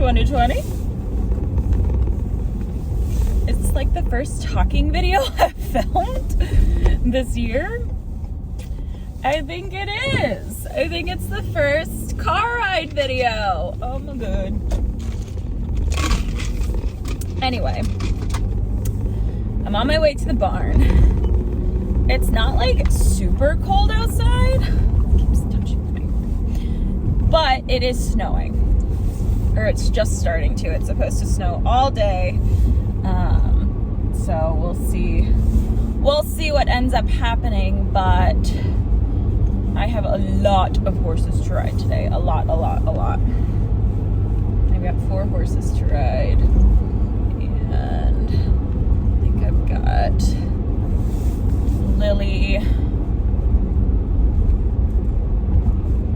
2020. It's like the first talking video I've filmed this year. I think it is. I think it's the first car ride video. Oh my god. Anyway, I'm on my way to the barn. It's not like super cold outside. It keeps touching me. But it is snowing. Or it's just starting to. It's supposed to snow all day. So we'll see. We'll see what ends up happening, but I have a lot of horses to ride today. A lot. I've got 4 horses to ride. And I think I've got Lily.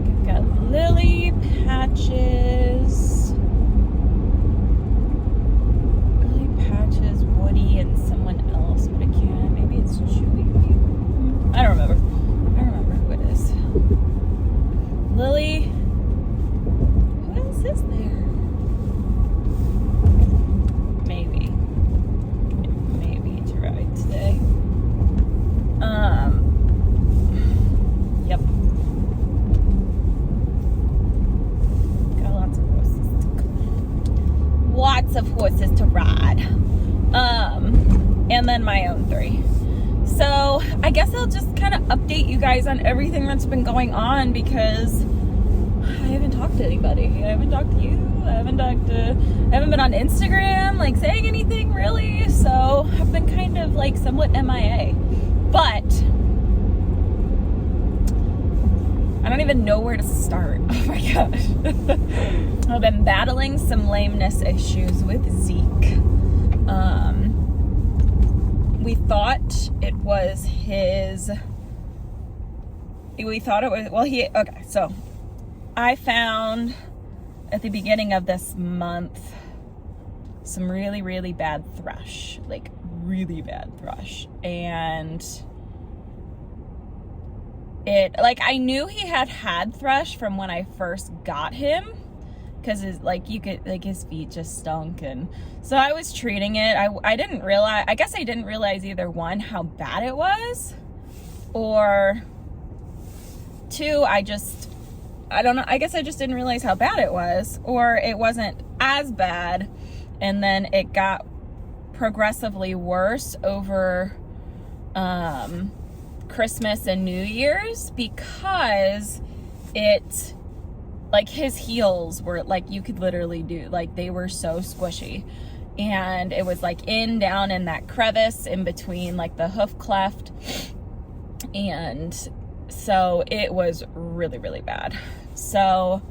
I've got Lily, Patches, Woody, and someone else, but I can't. Maybe it's Chewy. I don't remember. I don't remember who it is. Lily. Who else is there? Maybe to ride today. Yep. Got lots of horses to ride. And then my own 3. So I guess I'll just kind of update you guys on everything that's been going on, because I haven't talked to anybody. I haven't talked to you. I haven't been on Instagram, like, saying anything really. So I've been kind of like somewhat MIA. But I don't even know where to start. Oh my gosh. I've been battling some lameness issues with Zeke. We thought it was okay, so I found at the beginning of this month some really, really bad thrush, like really bad thrush. And I knew he had thrush from when I first got him, because his feet just stunk, and so I was treating it. I didn't realize either, one, how bad it was, or 2, I don't know, I guess I just didn't realize how bad it was, or it wasn't as bad, and then it got progressively worse over Christmas and New Year's, because his heels were, like, you could literally do, like, they were so squishy, and it was like down in that crevice in between, like, the hoof cleft, and so it was really, really bad. So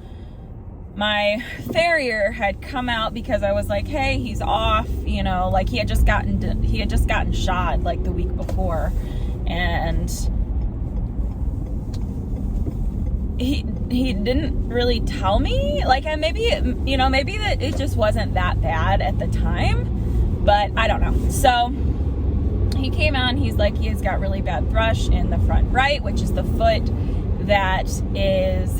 my farrier had come out, because I was like, hey, he's off, you know, like, he had just gotten shot like the week before, and he didn't really tell me, like, maybe that it just wasn't that bad at the time, but I don't know. So he came out and he's like, he has got really bad thrush in the front right, which is the foot that is,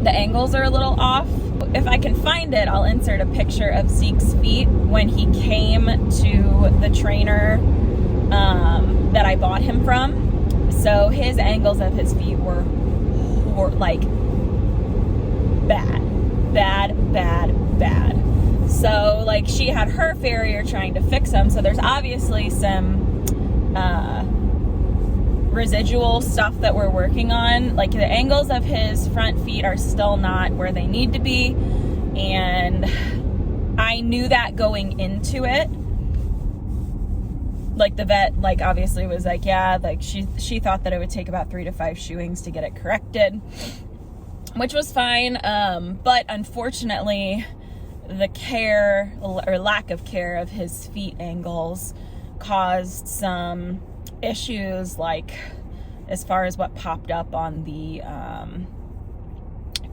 the angles are a little off. If I can find it, I'll insert a picture of Zeke's feet when he came to the trainer that I bought him from. So his angles of his feet were like bad. So, like, she had her farrier trying to fix them. So there's obviously some residual stuff that we're working on. Like, the angles of his front feet are still not where they need to be. And I knew that going into it. Like, the vet, like, obviously was like, yeah, like, she thought that it would take about 3 to 5 shoeings to get it corrected, which was fine. But unfortunately, the care or lack of care of his feet angles caused some issues, like, as far as what popped up on the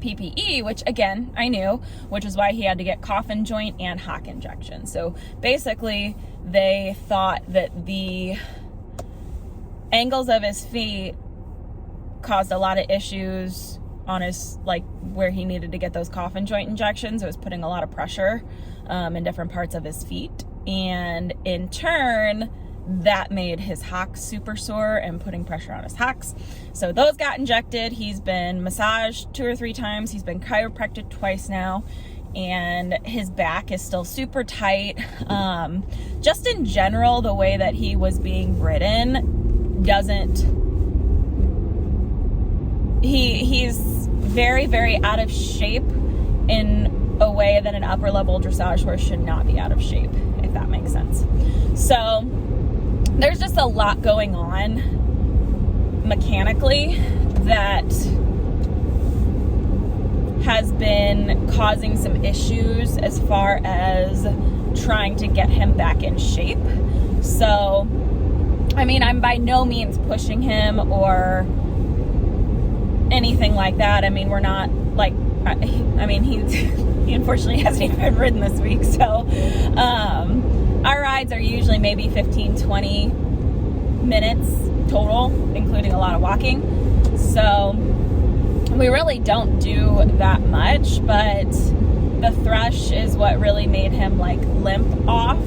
PPE, which, again, I knew, which is why he had to get coffin joint and hock injection. So basically, they thought that the angles of his feet caused a lot of issues on his, like, where he needed to get those coffin joint injections. It was putting a lot of pressure in different parts of his feet. And in turn, that made his hocks super sore and putting pressure on his hocks. So those got injected. He's been massaged 2 or 3 times. He's been chiropractic twice now. And his back is still super tight. Just in general, the way that he was being ridden he's very, very out of shape in a way that an upper level dressage horse should not be out of shape, if that makes sense. So there's just a lot going on mechanically that has been causing some issues as far as trying to get him back in shape. So, I mean, I'm by no means pushing him or anything like that. I mean, we're not like, I mean, he unfortunately hasn't even been ridden this week. So, our rides are usually maybe 15, 20 minutes total, including a lot of walking. So we really don't do that much, but the thrush is what really made him like limp off.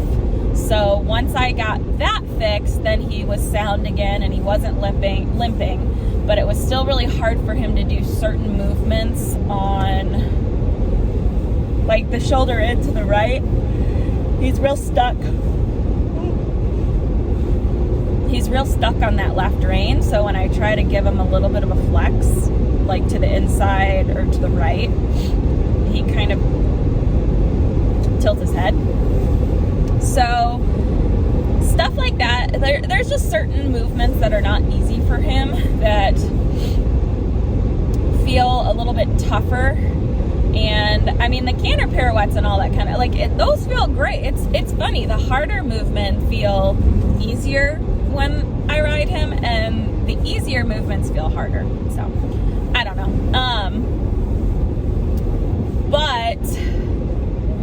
So once I got that fixed, then he was sound again and he wasn't limping, but it was still really hard for him to do certain movements on like the shoulder in to the right. He's real stuck. He's real stuck on that left rein. So when I try to give him a little bit of a flex, like to the inside or to the right, he kind of tilts his head. So stuff like that. There's just certain movements that are not easy for him that feel a little bit tougher. And I mean, the canter pirouettes and all that kind of like those feel great. It's funny. The harder movements feel easier when I ride him, and the easier movements feel harder. So I don't know. But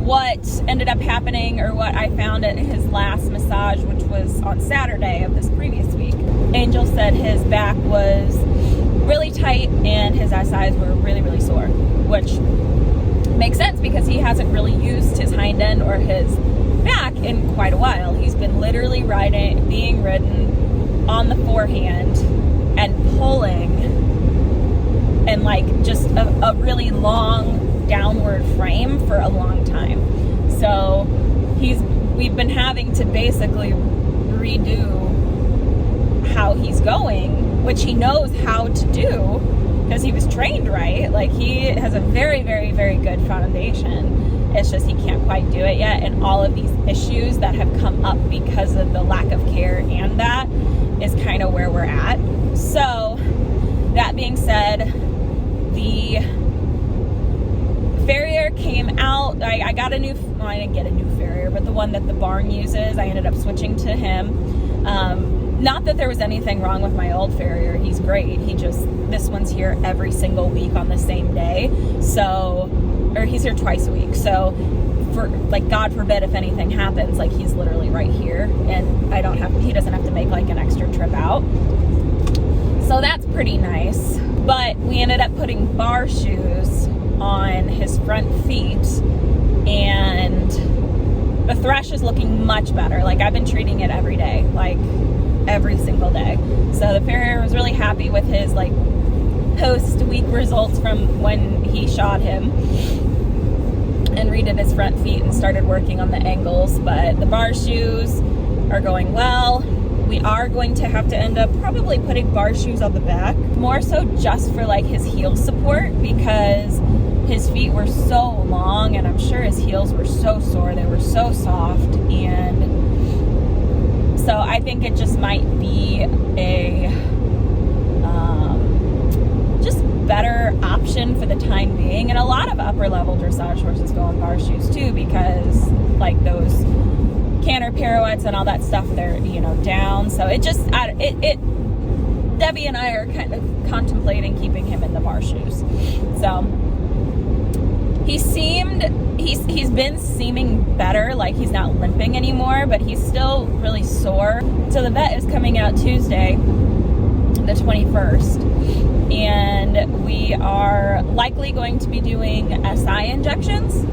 what ended up happening, or what I found at his last massage, which was on Saturday of this previous week, Angel said his back was really tight and his SIs were really, really sore, which makes sense because he hasn't really used his hind end or his back in quite a while. He's been literally being ridden on the forehand and pulling and like just a really long downward frame for a long time. So we've been having to basically redo how he's going, which he knows how to do because he was trained right. Like, he has a very, very, very good foundation. It's just he can't quite do it yet, and all of these issues that have come up because of the lack of care and that is kind of where we're at. So that being said, the Farrier came out. I got a new, well, I didn't get a new Farrier, but the one that the barn uses, I ended up switching to him. Not that there was anything wrong with my old Farrier. He's great. This one's here every single week on the same day. So, or he's here twice a week. So, for like, God forbid if anything happens, like, he's literally right here, and he doesn't have to make like an extra trip out. So that's pretty nice. But we ended up putting bar shoes on his front feet, and the thrush is looking much better. Like, I've been treating it every day, like every single day. So the Farrier was really happy with his like post-week results from when he shot him, and redid his front feet and started working on the angles. But the bar shoes are going well. We are going to have to end up probably putting bar shoes on the back, more so just for like his heel support, because his feet were so long and I'm sure his heels were so sore. They were so soft, and so I think it just might be a just better option for the time being. And a lot of upper level dressage horses go on bar shoes too, because like those canter pirouettes and all that stuff, they're, down. So it just, Debbie and I are kind of contemplating keeping him in the bar shoes. So he's been seeming better, like he's not limping anymore, but he's still really sore. So the vet is coming out Tuesday, the 21st, and we are likely going to be doing SI injections,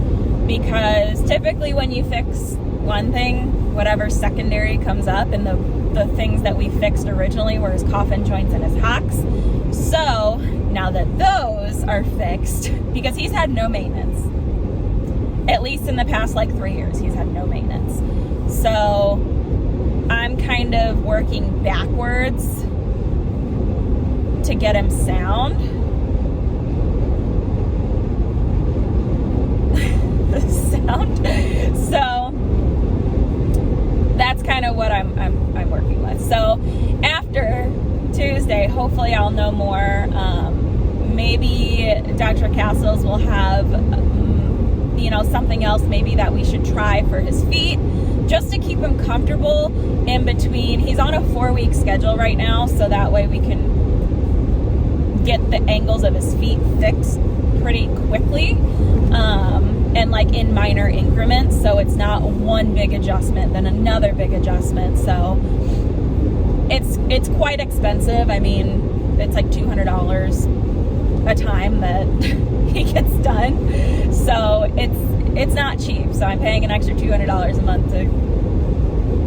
because typically when you fix one thing, whatever secondary comes up, and the things that we fixed originally were his coffin joints and his hocks. So now that those are fixed, because he's had no maintenance, at least in the past like 3 years, he's had no maintenance. So I'm kind of working backwards to get him sound. So that's kind of what I'm working with. So after Tuesday, hopefully I'll know more. Maybe Dr. Castles will have something else maybe that we should try for his feet, just to keep him comfortable in between. He's on a 4-week schedule right now, so that way we can get the angles of his feet fixed pretty quickly, and like in minor increments, so it's not one big adjustment then another big adjustment. So it's quite expensive. I mean, it's like $200 a time that he gets done, so it's not cheap. So I'm paying an extra $200 a month to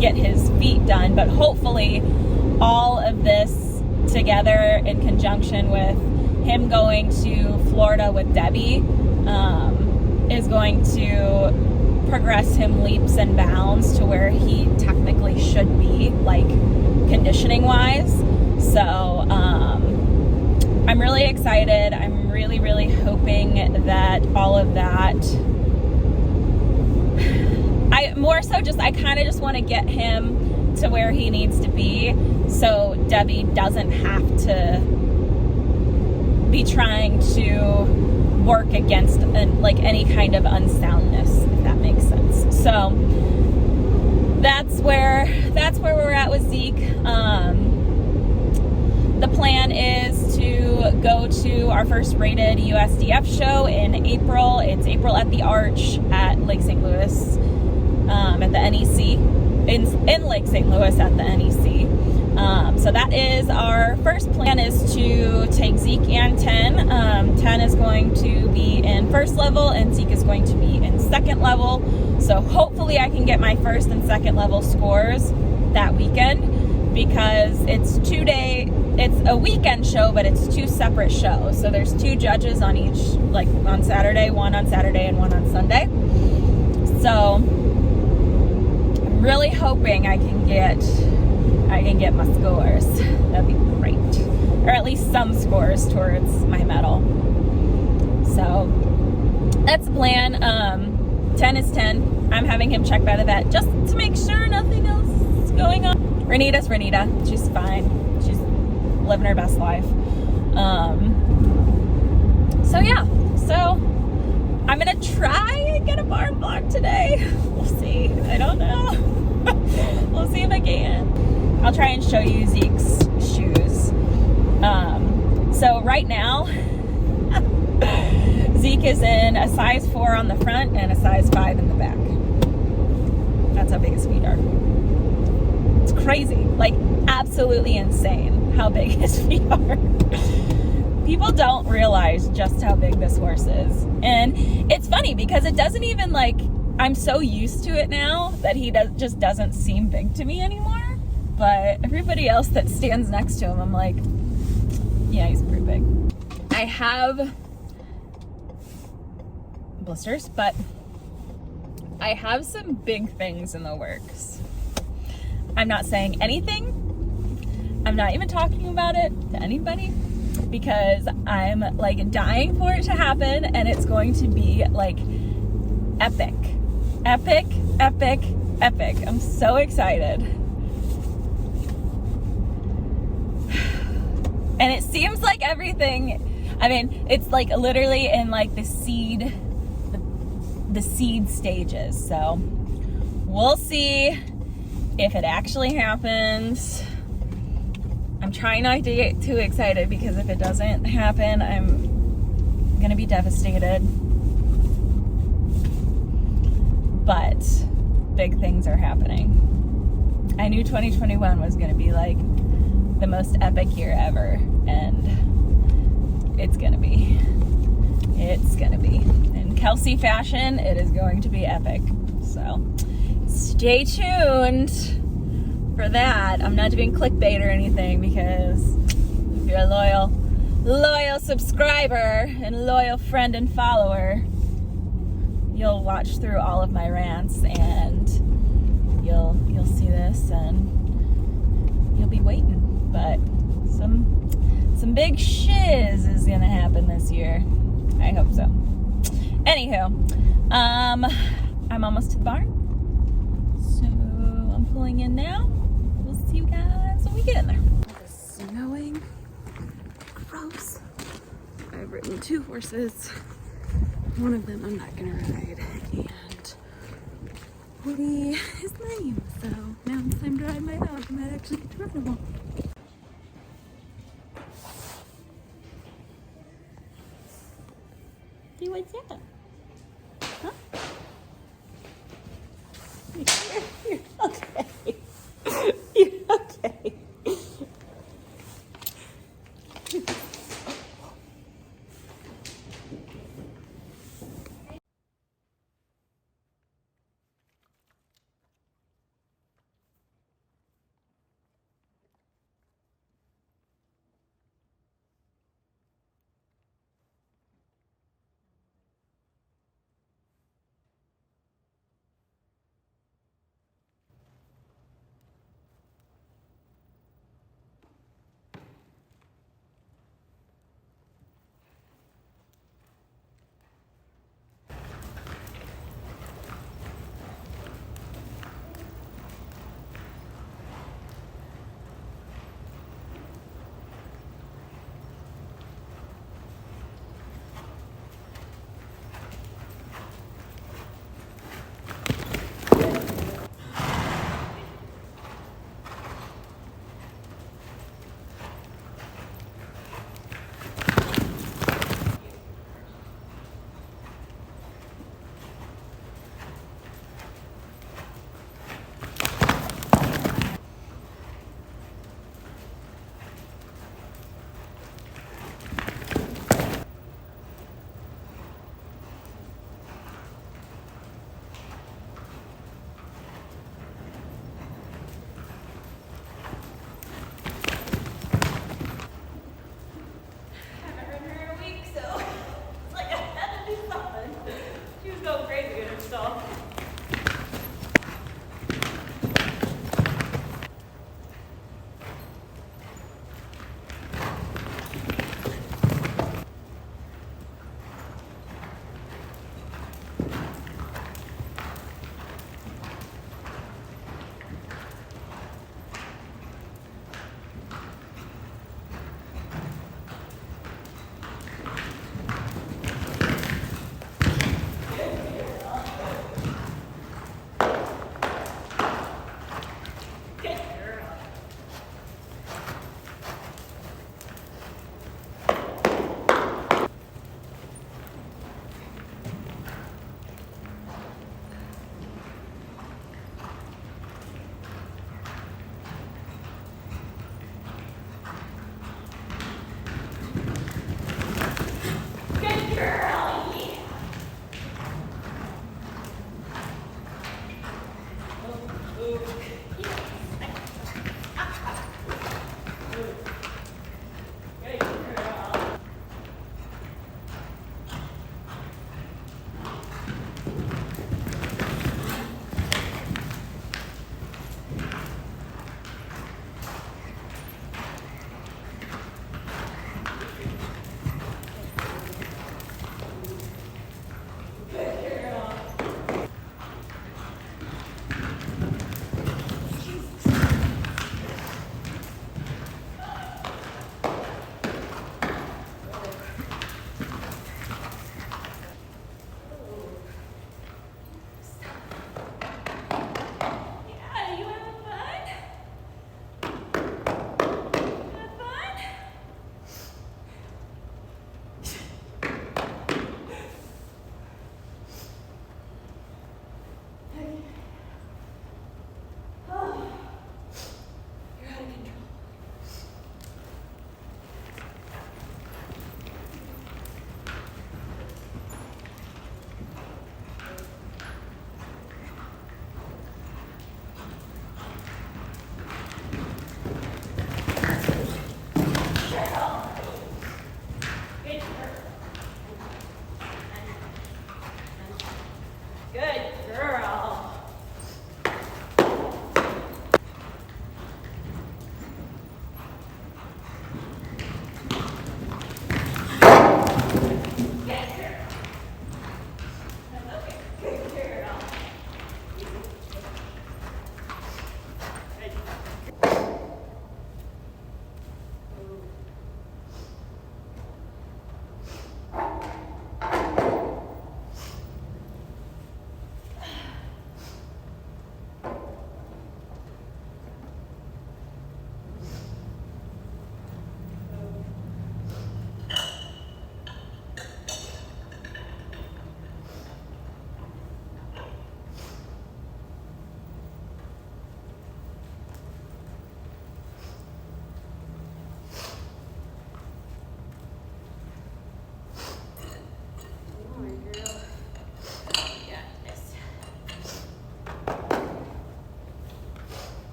get his feet done, but hopefully all of this together in conjunction with him going to Florida with Debbie is going to progress him leaps and bounds to where he technically should be, like conditioning wise. So I'm really excited. I'm really hoping that all of that, I kind of just want to get him to where he needs to be, so Debbie doesn't have to be trying to work against any kind of unsoundness, if that makes sense. So that's where we're at with Zeke. The plan is to go to our first rated USDF show in April. It's April at the Arch at Lake St. Louis, at the NEC, in Lake St. Louis at the NEC. So that is our first plan, is to take Zeke and 10. 10 is going to be in first level and Zeke is going to be in second level. So hopefully I can get my first and second level scores that weekend, because it's a weekend show, but it's 2 separate shows. So there's 2 judges on each, like on Saturday, one on Saturday and one on Sunday. So I'm really hoping I can get my scores. That'd be great. Or at least some scores towards my medal. So that's the plan. 10 is 10. I'm having him checked by the vet just to make sure nothing else is going on. Ranita's Ranita. She's fine. She's living her best life. So yeah. So I'm gonna try and get a barn block today. We'll see. I don't know. We'll see if I can. I'll try and show you Zeke's shoes. So right now, Zeke is in a size 4 on the front and a size 5 in the back. That's how big his feet are. It's crazy, like absolutely insane how big his feet are. People don't realize just how big this horse is. And it's funny because it doesn't even, like, I'm so used to it now that he just doesn't seem big to me anymore. But everybody else that stands next to him, I'm like, yeah, he's pretty big. I have blisters, but I have some big things in the works. I'm not saying anything. I'm not even talking about it to anybody, because I'm like dying for it to happen, and it's going to be like epic. Epic, epic, epic. I'm so excited. And it seems like everything, I mean, it's like literally in like the seed stages. So we'll see if it actually happens. I'm trying not to get too excited, because if it doesn't happen, I'm gonna be devastated. But big things are happening. I knew 2021 was gonna be like the most epic year ever, and It's gonna be. It's gonna be. In Kelsey fashion, it is going to be epic. So stay tuned for that. I'm not doing clickbait or anything because if you're a loyal subscriber and loyal friend and follower, you'll watch through all of my rants and you'll see this and you'll be waiting. But some big shiz is gonna happen this year. I hope so. Anywho, I'm almost to the barn, so I'm pulling in now. We'll see you guys when we get in there. It's snowing. Gross. I've ridden 2 horses. One of them I'm not gonna ride, and Woody is lame, so now it's time to ride my dog. I might actually get to ride him all. See what's that? Huh? You're okay. You're okay.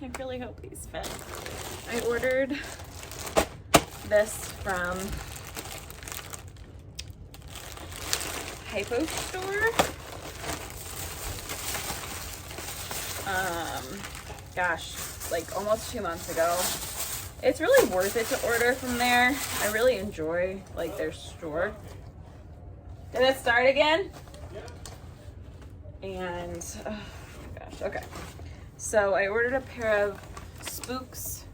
I really hope these fit. I ordered this from Hypo Store. Gosh, like almost 2 months ago. It's really worth it to order from there. I really enjoy like their store. Did it start again? And oh my gosh, okay. So I ordered a pair of Spooks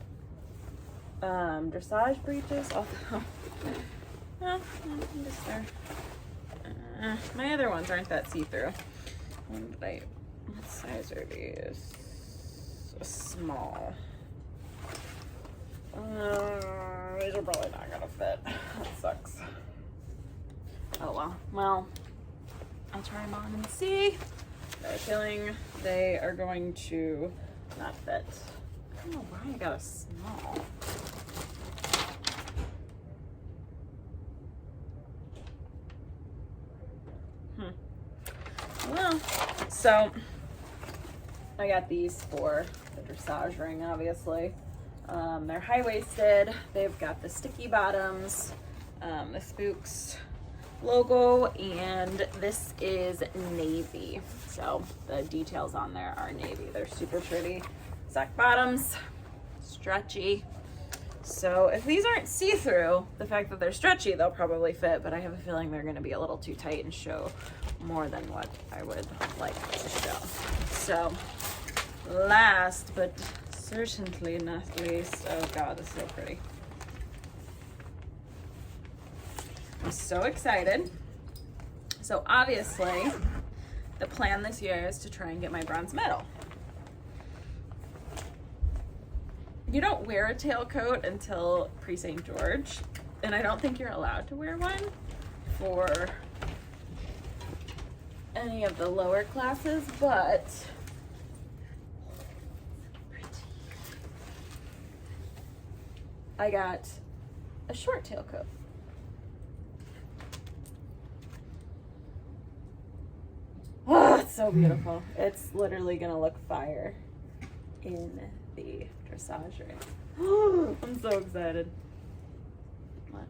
dressage breeches. My other ones aren't that see-through. What size are these? A small. These are probably not gonna fit. That sucks. Oh well. Well, I'll try them on and see. I have a feeling they are going to not fit. I don't know why I got a small. Well, so I got these for the dressage ring, obviously. They're high-waisted. They've got the sticky bottoms, the Spooks logo, and this is navy. So the details on there are navy. They're super pretty. Sock bottoms, stretchy. So if these aren't see-through, the fact that they're stretchy, they'll probably fit, but I have a feeling they're gonna be a little too tight and show more than what I would like to show. So last but certainly not least, oh God, this is so pretty. I'm so excited. So obviously, the plan this year is to try and get my bronze medal. You don't wear a tailcoat until pre-St. George, and I don't think you're allowed to wear one for any of the lower classes, but I got a short tailcoat. Oh, it's so beautiful. It's literally gonna look fire in the dressage ring. I'm so excited. What?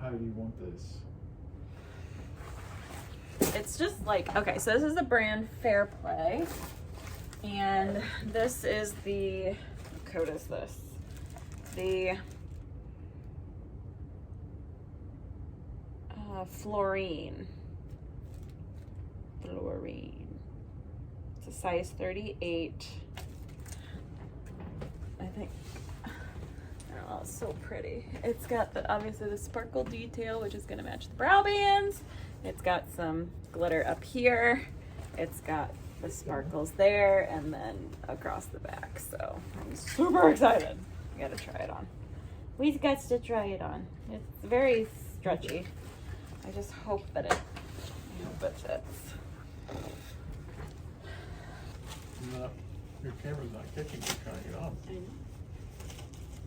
How do you want this? It's just like, okay, so this is the brand Fair Play, and this is the, what coat is this? The Fluorine. It's a size 38. I think, I don't know, it's so pretty. It's got the, obviously the sparkle detail, which is gonna match the brow bands. It's got some glitter up here. It's got the sparkles there and then across the back. So I'm super excited. I gotta try it on. We've got to try it on. It's very stretchy. I just hope that it fits. No, your camera's not catching you trying it on. I know.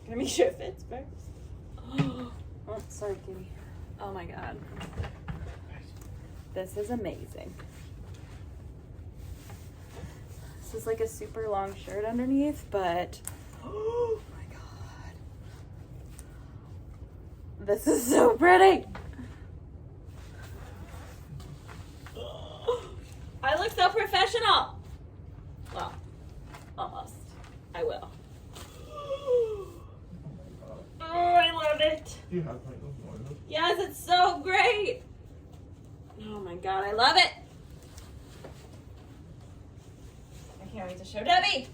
Let me sure it fits first. Oh, sorry, Kitty. Oh my God. This is amazing. This is like a super long shirt underneath, but oh my God. This is so pretty. I look so professional. Well, almost. I will. Oh, I love it. Do you have like those noises? Yes, it's so great. Oh my God, I love it. I can't wait to show Debbie.